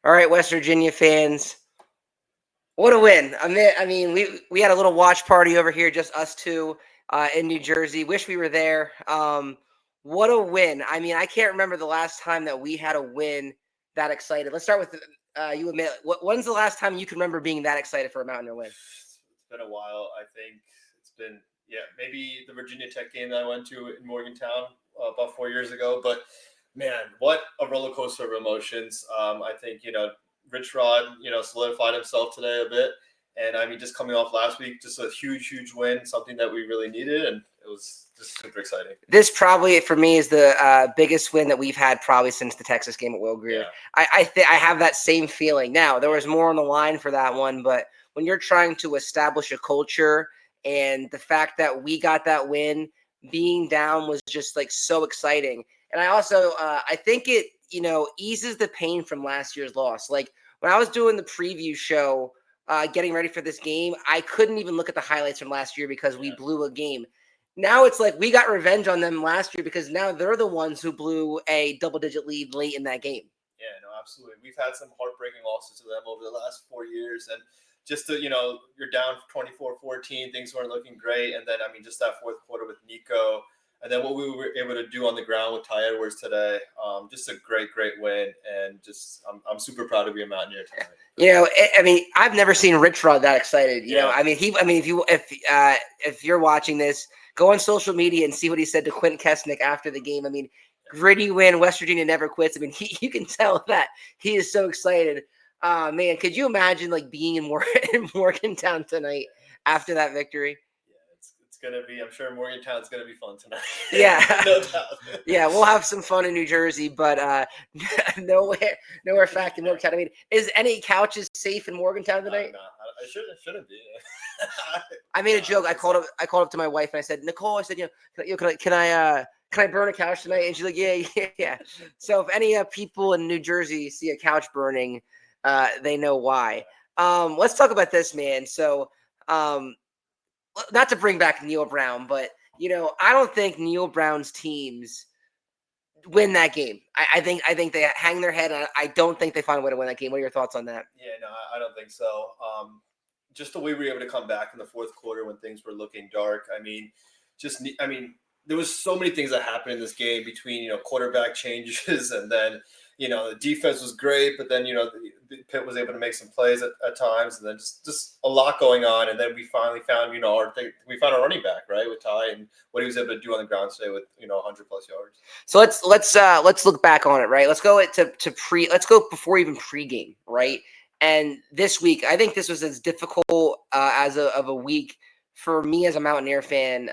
All right, West Virginia fans, what a win! I mean, we had a little watch party over here, just us two in New Jersey. Wish we were there. What a win! I mean, I can't remember the last time that we had a win that excited. Let's start with you. Admit, when's the last time you can remember being that excited for a Mountaineer win? It's been a while. I think it's been maybe the Virginia Tech game that I went to in Morgantown about 4 years ago. But man, what a roller coaster of emotions. I think Rich Rod solidified himself today a bit, and I mean just coming off last week, just a huge win, something that we really needed, and it was just super exciting. This probably for me is the biggest win that we've had probably since the Texas game at Will Greer. Yeah. I have that same feeling. Now there was more on the line for that one, but when you're trying to establish a culture and the fact that we got that win, being down was just like so exciting. And I also I think it eases the pain from last year's loss. Like when I was doing the preview show, getting ready for this game, I couldn't even look at the highlights from last year because we blew a game. Now it's like we got revenge on them last year because now they're the ones who blew a double-digit lead late in that game. Yeah, no, absolutely. We've had some heartbreaking losses to them over the last 4 years, and just to you're down 24-14, things weren't looking great, and then I mean just that fourth quarter with Nico, and then what we were able to do on the ground with Ty Edwards today, just a great win, and just I'm super proud to be a Mountaineer tonight. I mean, I've never seen Rich Rod that excited. If you're watching this, go on social media and see what he said to Quentin Kesnick after the game. I mean, gritty win. West Virginia never quits. I mean, you can tell that he is so excited. Man, could you imagine like being in Morgantown tonight after that victory? It's gonna be. I'm sure Morgantown's gonna be fun tonight. Yeah, no doubt. Yeah, we'll have some fun in New Jersey, but nowhere fact in Morgantown. I mean, is any couches safe in Morgantown tonight? No, I shouldn't be. I made a joke. I called up to my wife and I said, Nicole, I said, can I burn a couch tonight? And she's like, yeah. So if any people in New Jersey see a couch burning, they know why. Let's talk about this, man. So, not to bring back Neil Brown, but I don't think Neil Brown's teams win that game. I think they hang their head, and I don't think they find a way to win that game. What are your thoughts on that? Yeah, no, I don't think so. Just the way we were able to come back in the fourth quarter when things were looking dark. I mean, there was so many things that happened in this game between quarterback changes, and then the defense was great, but then Pitt was able to make some plays at times, and then just a lot going on, and then we finally found we found our running back, right, with Ty, and what he was able to do on the ground today with 100+ yards. So let's look back on it, right? Let's go let's go before even pregame, right? And this week, I think this was as difficult of a week for me as a Mountaineer fan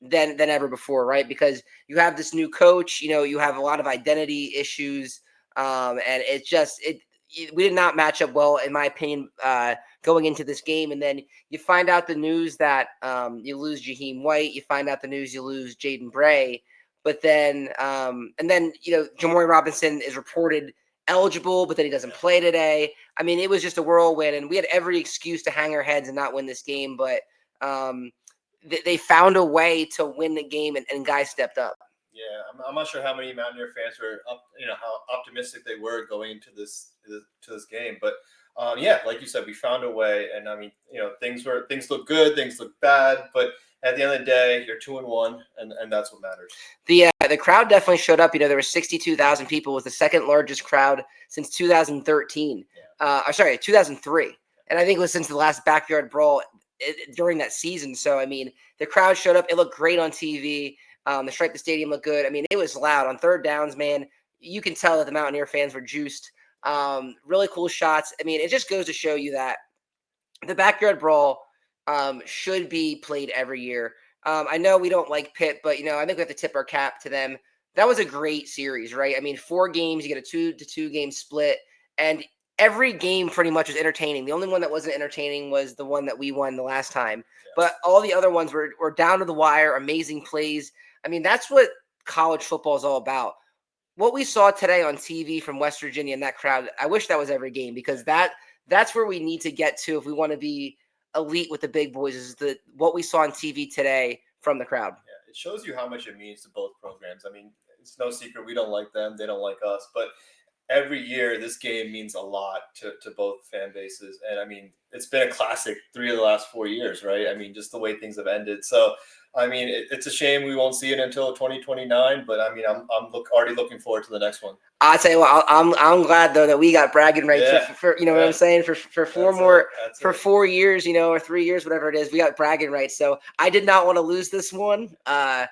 than ever before, right? Because you have this new coach, you have a lot of identity issues, and we did not match up well, in my opinion, going into this game. And then you find out the news that you lose Jaheim White, you find out the news you lose Jaden Bray, but then Jamori Robinson is reported eligible, but then he doesn't play today. I mean, it was just a whirlwind, and we had every excuse to hang our heads and not win this game, but they found a way to win the game, and guys stepped up. Yeah, I'm not sure how many Mountaineer fans were how optimistic they were going into this game, but like you said, we found a way, and I mean, things look good, things look bad, but at the end of the day, you're 2-1, and that's what matters. The crowd definitely showed up. There were 62,000 people. It was the second largest crowd since 2013. 2003, and I think it was since the last backyard brawl during that season. So I mean, the crowd showed up. It looked great on TV. The stripe the stadium looked good. I mean, it was loud on third downs, man. You can tell that the Mountaineer fans were juiced. Really cool shots. I mean, it just goes to show you that the backyard brawl should be played every year. I know we don't like Pitt, but I think we have to tip our cap to them. That was a great series, right? I mean, 4 games, you get a 2-2 game split, and every game pretty much was entertaining. The only one that wasn't entertaining was the one that we won the last time. Yeah. But all the other ones were down to the wire, amazing plays. I mean, that's what college football is all about. What we saw today on TV from West Virginia and that crowd, I wish that was every game, because that's where we need to get to if we want to be elite with the big boys, is what we saw on TV today from the crowd. Yeah, it shows you how much it means to both programs. I mean, it's no secret we don't like them, they don't like us, but every year this game means a lot to both fan bases. And I mean, it's been a classic 3 of the last 4 years, right? I mean, just the way things have ended. So, I mean, it's a shame we won't see it until 2029, but I mean, I'm already looking forward to the next one. I'll tell you what, I'm glad though that we got bragging rights for you know what I'm saying, for 4 years, or 3 years, whatever it is, we got bragging rights. So I did not want to lose this one. I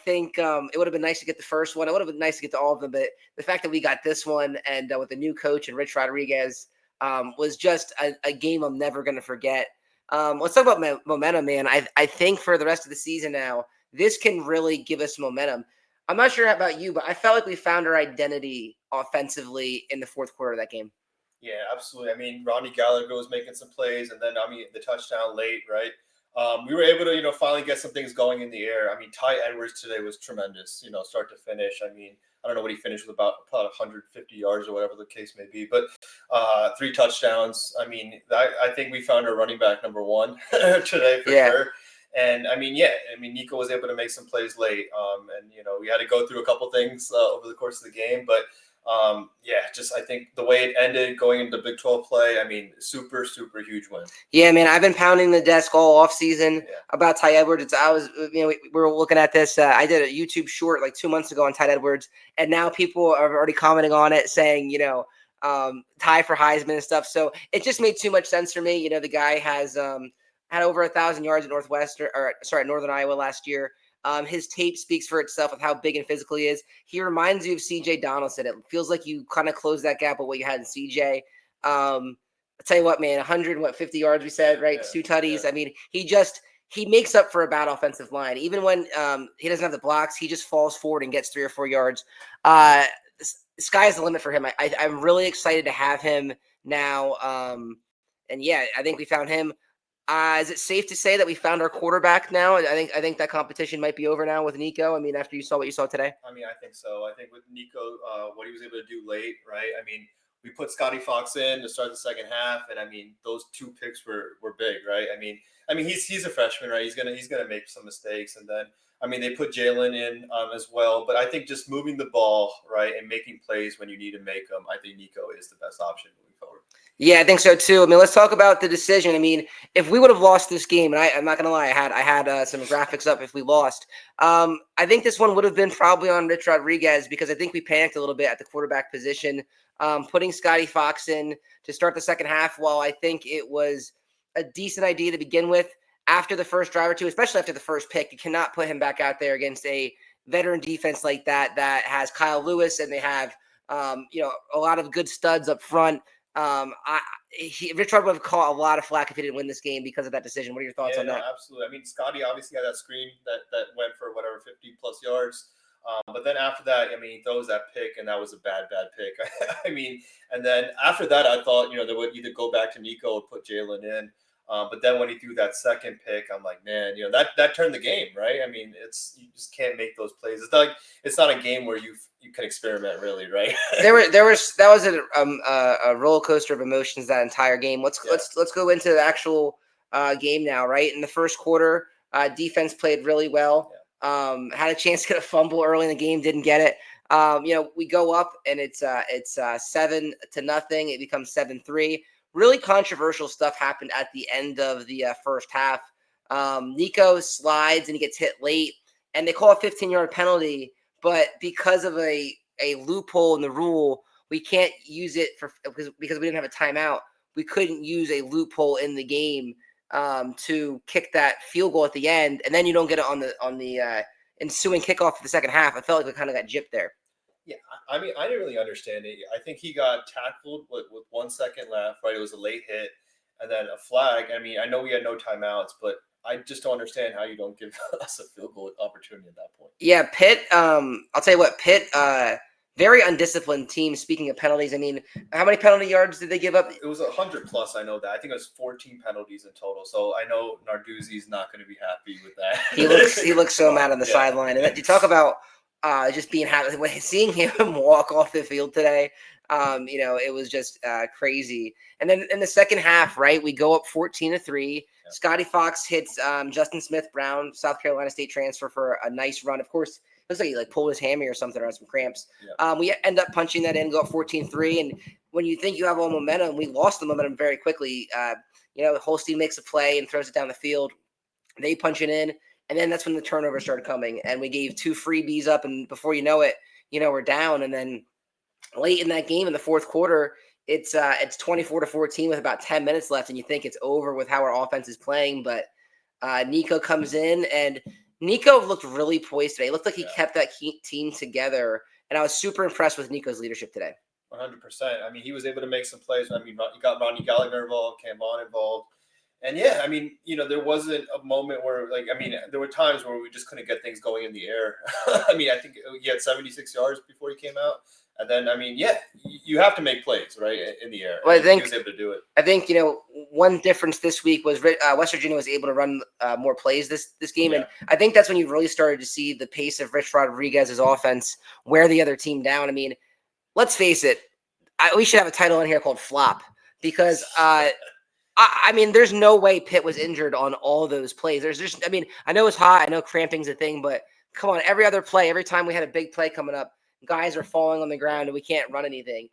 think it would have been nice to get the first one. It would have been nice to get to all of them, but the fact that we got this one and with the new coach and Rich Rodriguez was just a game I'm never going to forget. Let's talk about momentum, man. I think for the rest of the season now, this can really give us momentum. I'm not sure about you, but I felt like we found our identity offensively in the fourth quarter of that game. Yeah, absolutely. I mean, Ronnie Gallagher was making some plays, and then, I mean, the touchdown late, right? We were able to, finally get some things going in the air. I mean, Ty Edwards today was tremendous, start to finish. I mean, I don't know what he finished with, about 150 yards or whatever the case may be, but 3 touchdowns. I mean, I think we found our running back number one today for sure. And I mean, Nico was able to make some plays late. And we had to go through a couple things over the course of the game, but I think the way it ended going into Big 12 play, I mean, super, super huge win. Yeah, man, I've been pounding the desk all off season about Ty Edwards. We were looking at this. I did a YouTube short like 2 months ago on Ty Edwards, and now people are already commenting on it saying, Ty for Heisman and stuff. So it just made too much sense for me. The guy has had over 1,000 yards at Northern Iowa last year. His tape speaks for itself of how big and physical he is. He reminds you of C.J. Donaldson. It feels like you kind of closed that gap with what you had in C.J. I'll tell you what, man, 150 yards we said, right? 2 tutties. Yeah. I mean, he makes up for a bad offensive line. Even when he doesn't have the blocks, he just falls forward and gets 3 or 4 yards. Sky's the limit for him. I'm really excited to have him now. I think we found him. Is it safe to say that we found our quarterback now? I think that competition might be over now with Nico. I mean, after you saw what you saw today. I mean, I think so. I think with Nico, what he was able to do late, right? I mean, we put Scotty Fox in to start the second half, and I mean, those 2 picks were big, right? I mean, he's a freshman, right? He's gonna make some mistakes, and then they put Jalen in as well. But I think just moving the ball, right, and making plays when you need to make them, I think Nico is the best option moving forward. Yeah, I think so too. I mean, let's talk about the decision. I mean, if we would have lost this game, and I'm not gonna lie, I had some graphics up if we lost. I think this one would have been probably on Rich Rodriguez because I think we panicked a little bit at the quarterback position, putting Scotty Fox in to start the second half. While I think it was a decent idea to begin with, after the first drive or two, especially after the first pick, you cannot put him back out there against a veteran defense like that has Kyle Lewis and they have a lot of good studs up front. Rich Rod would have caught a lot of flack if he didn't win this game because of that decision. What are your thoughts on that? Absolutely. I mean, Scotty obviously had that screen that went for 50 plus yards. But then after that, he throws that pick, and that was a bad pick. And then after that, I thought, they would either go back to Nico or put Jalen in. But then when he threw that second pick, I'm like, man, that turned the game, right? I mean, you just can't make those plays. It's not a game where you can experiment, really, right? that was a roller coaster of emotions that entire game. Let's go into the actual game now, right? In the first quarter, defense played really well. Had a chance to get a fumble early in the game, didn't get it. We go up and it's 7-0. It becomes 7-3. Really controversial stuff happened at the end of the first half. Nico slides and he gets hit late, and they call a 15-yard penalty. But because of a loophole in the rule, we can't use it because we didn't have a timeout. We couldn't use a loophole in the game to kick that field goal at the end, and then you don't get it on the ensuing kickoff of the second half. I felt like we kind of got gypped there. Yeah, I mean, I didn't really understand it. I think he got tackled with 1 second left, right? It was a late hit, and then a flag. I mean, I know we had no timeouts, but I just don't understand how you don't give us a field goal opportunity at that point. Yeah, Pitt. I'll tell you what, Pitt. Very undisciplined team. Speaking of penalties, I mean, how many penalty yards did they give up? It was 100 plus. I know that. I think it was 14 penalties in total. So I know Narduzzi's not going to be happy with that. He looks so mad on the sideline. And you talk about just being happy, seeing him walk off the field today. It was just crazy. And then in the second half, right, we go up 14-3. Yeah. Scotty Fox hits Justin Smith-Brown, South Carolina State transfer, for a nice run. Of course, looks like he like pulled his hammy or something or had some cramps. Yeah. We end up punching that in, go up 14-3, and when you think you have all momentum, we lost the momentum very quickly. Holstein makes a play and throws it down the field. They punch it in, and then that's when the turnover started coming, and we gave 2 freebies up, and before you know it, we're down, and then late in that game in the fourth quarter, it's 24-14 with about 10 minutes left, and you think it's over with how our offense is playing, but Nico comes in, and Nico looked really poised today. It looked like he kept that team together, and I was super impressed with Nico's leadership today. 100%. I mean, he was able to make some plays. I mean, you got Ronnie Gallagher involved, Cam Vaughn involved. And yeah, I mean, there wasn't a moment where, there were times where we just couldn't get things going in the air. I mean, I think he had 76 yards before he came out. And then, I mean, you have to make plays, right, in the air. Well, I think he was able to do it. I think, one difference this week was West Virginia was able to run more plays this game. Yeah. And I think that's when you really started to see the pace of Rich Rodriguez's offense wear the other team down. I mean, let's face it, we should have a title in here called Flop because I mean, there's no way Pitt was injured on all those plays. I know it's hot. I know cramping's a thing, but come on, every other play, every time we had a big play coming up, guys are falling on the ground and we can't run anything.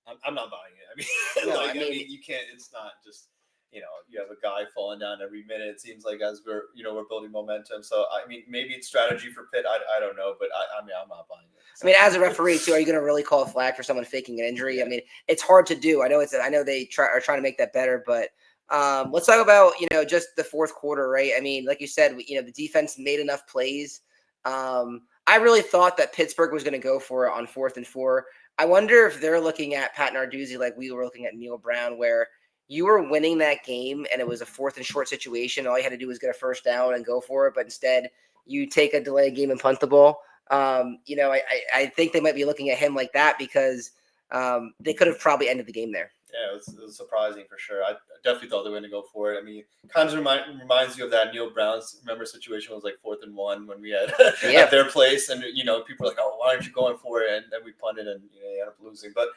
I'm not buying it. I mean, you can't. It's not just you have a guy falling down every minute. It seems like as we're building momentum. So I mean, maybe it's strategy for Pitt. I don't know, but I mean, I'm not buying it. I mean, as a referee too, are you going to really call a flag for someone faking an injury? Yeah. I mean, it's hard to do. I know they are trying to make that better, but let's talk about just the fourth quarter, right? I mean, like you said, the defense made enough plays. I really thought that Pittsburgh was going to go for it on 4th and 4. I wonder if they're looking at Pat Narduzzi like we were looking at Neil Brown, where you were winning that game and it was a 4th and short situation. All you had to do was get a first down and go for it, but instead you take a delay game and punt the ball. I think they might be looking at him like that because they could have probably ended the game there. Yeah, it was surprising for sure. I definitely thought they were going to go for it. I mean, kind of reminds you of that Neil Brown's situation was like 4th and 1 when we had at their place, and people were like, "Oh, why aren't you going for it?" And then we punted, and they ended up losing. But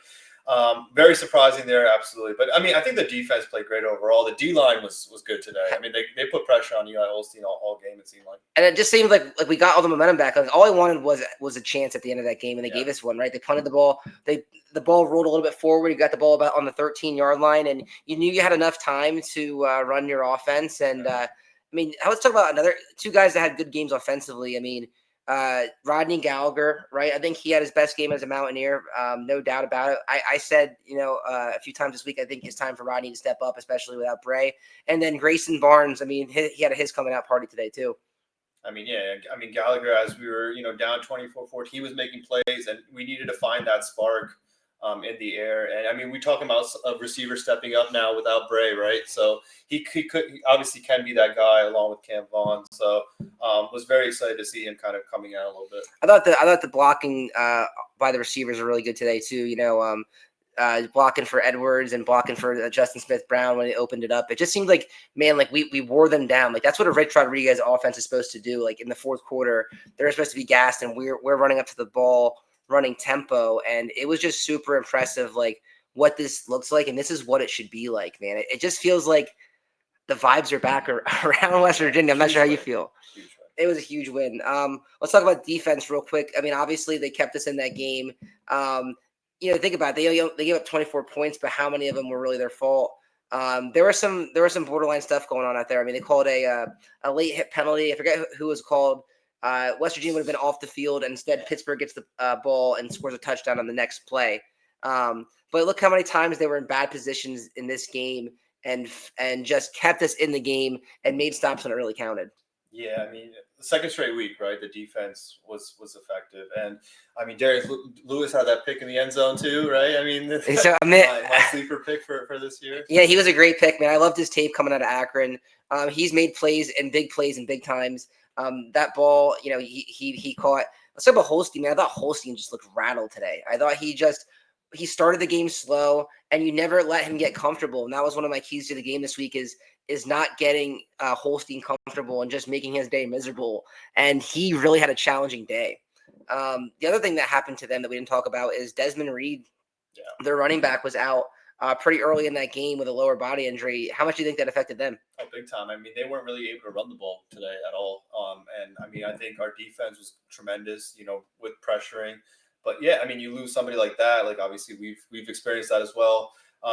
very surprising there, absolutely. But I mean, I think the defense played great overall. The D line was good today. I mean, they put pressure on Eli Holstein all game. It seemed like, and it just seemed like we got all the momentum back. Like all I wanted was a chance at the end of that game, and they gave us one. Right, they punted the ball. The ball rolled a little bit forward. You got the ball about on the 13-yard line, and you knew you had enough time to run your offense. And I mean, let's talk about another 2 guys that had good games offensively. I mean, Rodney Gallagher, right? I think he had his best game as a Mountaineer, no doubt about it. I said, a few times this week, I think it's time for Rodney to step up, especially without Bray. And then Grayson Barnes, I mean, he had his coming out party today too. I mean, Gallagher, as we were, down 24-14, he was making plays, and we needed to find that spark in the air. And I mean, we talking about a receiver stepping up now without Bray, right? So he obviously can be that guy along with Cam Vaughn. So was very excited to see him kind of coming out a little bit. I thought the blocking by the receivers were really good today too. Blocking for Edwards and blocking for Justin Smith-Brown when they opened it up. It just seemed like, man, like we wore them down. Like that's what a Rich Rodriguez offense is supposed to do. Like in the fourth quarter, they're supposed to be gassed, and we're running up to the ball, running tempo, and it was just super impressive. Like what this looks like, and this is what it should be like, man. It just feels like the vibes are back around West Virginia. I'm not sure how you feel. It was a huge win. Let's talk about defense real quick. I mean, obviously they kept us in that game. Think about it. They gave up 24 points, but how many of them were really their fault? There was some borderline stuff going on out there. I mean, they called a late hit penalty. I forget who was called. West Virginia would have been off the field, and instead Pittsburgh gets the ball and scores a touchdown on the next play. But look how many times they were in bad positions in this game and just kept us in the game and made stops when it really counted. Yeah, I mean, the second straight week, right? The defense was effective, and I mean, Darius Lewis had that pick in the end zone too, right? I mean, my sleeper pick for this year. Yeah, he was a great pick, man. I loved his tape coming out of Akron. He's made plays in big times. That ball, he caught. Let's talk about Holstein, man. I thought Holstein just looked rattled today. I thought he started the game slow, and you never let him get comfortable. And that was one of my keys to the game this week is not getting Holstein comfortable and just making his day miserable. And he really had a challenging day. The other thing that happened to them that we didn't talk about is Desmond Reed, their running back, was out. pretty early in that game with a lower body injury. How much do you think that affected them? Oh, big time. I mean, they weren't really able to run the ball today at all. And I mean, I think our defense was tremendous, with pressuring. But yeah, I mean, you lose somebody like that. Like obviously, we've experienced that as well.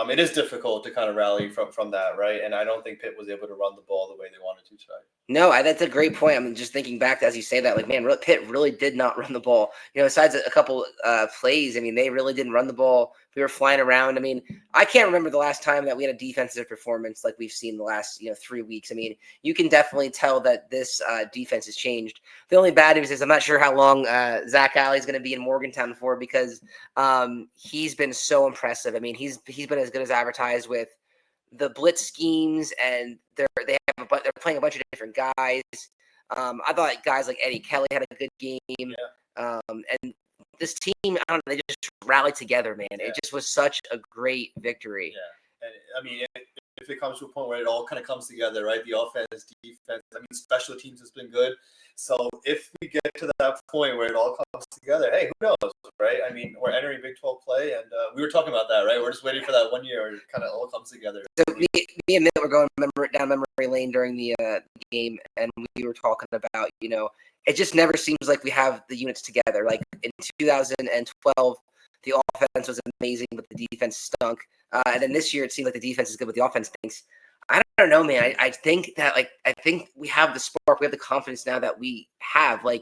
It is difficult to kind of rally from that, right? And I don't think Pitt was able to run the ball the way they wanted to tonight. No, that's a great point. I'm just thinking back as you say that, like, man, Pitt really did not run the ball. Besides a couple plays, I mean, they really didn't run the ball. We were flying around. I mean, I can't remember the last time that we had a defensive performance like we've seen the last 3 weeks. I mean, you can definitely tell that this defense has changed. The only bad news is I'm not sure how long Zach Alley is going to be in Morgantown for, because he's been so impressive. I mean, he's been as good as advertised with the blitz schemes, and they're playing a bunch of different guys. I thought guys like Eddie Kelly had a good game. Yeah. And this team, I don't know, they just rallied together, man. Yeah. It just was such a great victory. Yeah. And I mean, if it comes to a point where it all kind of comes together, right? The offense, defense, I mean, special teams has been good. So if we get to that point where it all comes together, hey, who knows, right? I mean, we're entering Big 12 play, and we were talking about that, right? We're just waiting for that 1 year where it kind of all comes together. So me and Mitt were going down memory lane during the game, and we were talking about, it just never seems like we have the units together. Like in 2012, the offense was amazing, but the defense stunk. And then this year, it seemed like the defense is good, but the offense stinks. I don't know, man. I think that, I think we have the spark. We have the confidence now that we have. I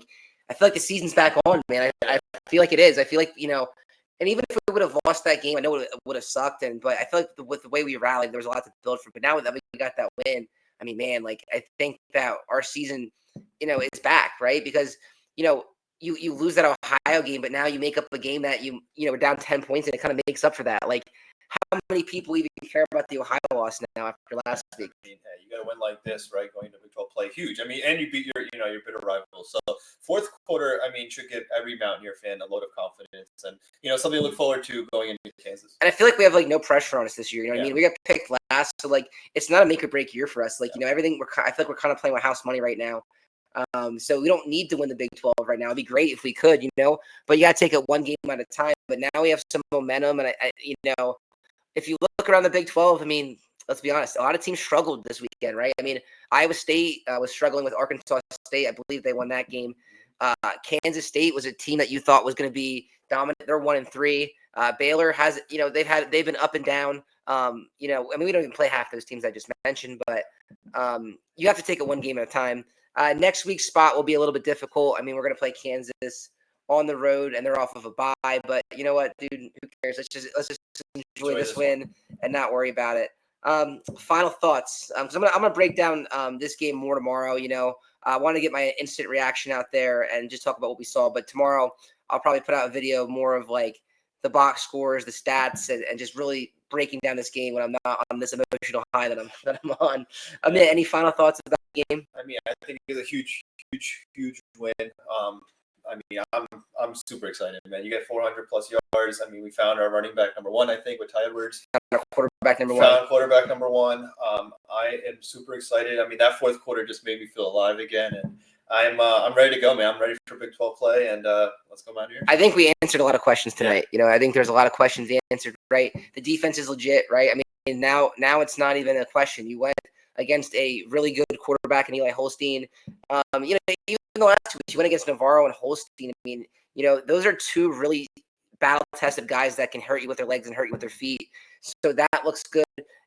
feel like the season's back on, man. I feel like it is. I feel like, and even if we would have lost that game, I know it would have sucked. But I feel like with the way we rallied, there was a lot to build from. But now that we got that win, I mean, man, I think that our season, is back, right? Because, you lose that Ohio game, but now you make up a game that you were down 10 points, and it kind of makes up for that. How many people even care about the Ohio loss now after last week? I mean, hey, you got to win like this, right? Going to Big 12 play, huge. I mean, and you beat your bitter rivals. So fourth quarter, I mean, should give every Mountaineer fan a load of confidence and something to look forward to going into Kansas. And I feel like we have no pressure on us this year. I mean, we got picked last, so it's not a make or break year for us. Everything I feel like we're kind of playing with house money right now. So we don't need to win the Big 12 right now. It'd be great if we could, but you got to take it one game at a time. But now we have some momentum, and if you look around the Big 12, I mean, let's be honest, a lot of teams struggled this weekend, right? I mean, Iowa State was struggling with Arkansas State. I believe they won that game. Kansas State was a team that you thought was going to be dominant. They're 1-3. Baylor has, they've been up and down. I mean, we don't even play half those teams I just mentioned, but you have to take it one game at a time. Next week's spot will be a little bit difficult. I mean, we're going to play Kansas on the road, and they're off of a bye. But you know what, dude? Who cares? Let's just enjoy this win and not worry about it. Final thoughts. So I'm gonna break down this game more tomorrow. I want to get my instant reaction out there and just talk about what we saw. But tomorrow, I'll probably put out a video more of the box scores, the stats, and just really breaking down this game when I'm not on this emotional high that I'm on. I mean, any final thoughts about the game? I mean, I think it's a huge win. I mean, I'm super excited, man. You get 400 plus yards. I mean, we found our running back number one, I think, with Ty Edwards. Quarterback number one. I am super excited. I mean, that fourth quarter just made me feel alive again, and I'm ready to go, man. I'm ready for Big 12 play, and let's go Mountaineers. I think we answered a lot of questions tonight. I think there's a lot of questions answered, right? The defense is legit, right? I mean, now it's not even a question. You went against a really good quarterback in Eli Holstein. Even the last 2 weeks, you went against Navarro and Holstein. I mean, those are two really battle-tested guys that can hurt you with their legs and hurt you with their feet. So that looks good.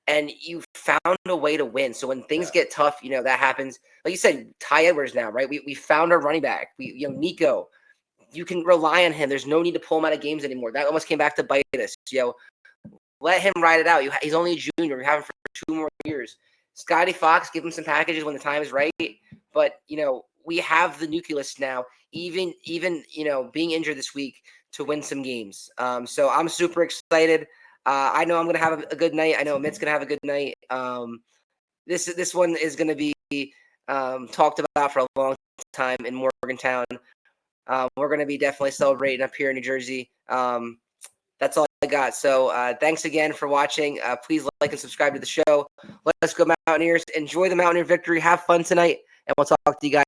And you found a way to win. So when things get tough, that happens. Like you said, Ty Edwards now, right? We found our running back. Nico, you can rely on him. There's no need to pull him out of games anymore. That almost came back to bite us. Let him ride it out. He's only a junior. We have him for 2 more years. Scotty Fox, give him some packages when the time is right. But, we have the nucleus now, even being injured this week, to win some games. So I'm super excited. I know I'm going to have a good night. I know Mitt's going to have a good night. This one is going to be talked about for a long time in Morgantown. We're going to be definitely celebrating up here in New Jersey. That's all I got. So thanks again for watching. Please like and subscribe to the show. Let's go Mountaineers. Enjoy the Mountaineer victory. Have fun tonight. And we'll talk to you guys